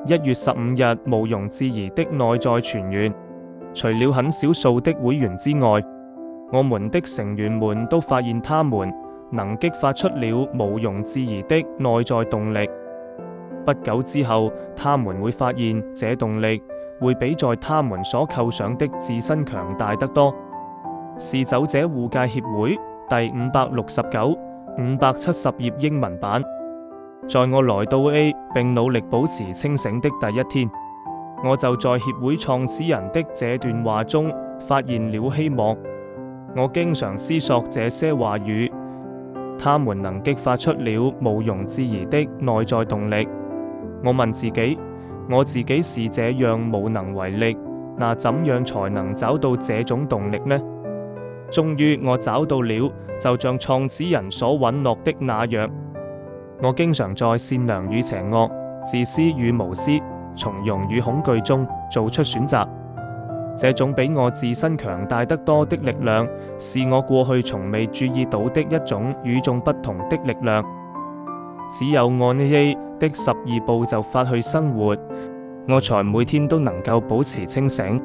1月15日毋庸置疑的內在全員，除了很少數的會員之外，我們的成員們都發現他們能激發出了毋庸置疑的內在動力。不久之後，他們會發現這動力會比在他們所構想的自身強大得多。是走者護戒協會第569、570頁英文版。在我來到 A 並努力保持清醒的第一天，我就在協會創始人的這段話中發現了希望。我經常思索這些話語，他們能激發出了毋庸置疑的內在動力。我問自己，我自己是這樣無能為力，那怎樣才能找到這種動力呢？終於我找到了，就像創始人所允諾的那樣。我經常在善良與邪惡、自私與無私、從容與恐懼中做出選擇。這種比我自身強大得多的力量，是我過去從未注意到的一種與眾不同的力量。只有按 A 的12步驟法去生活，我才每天都能夠保持清醒。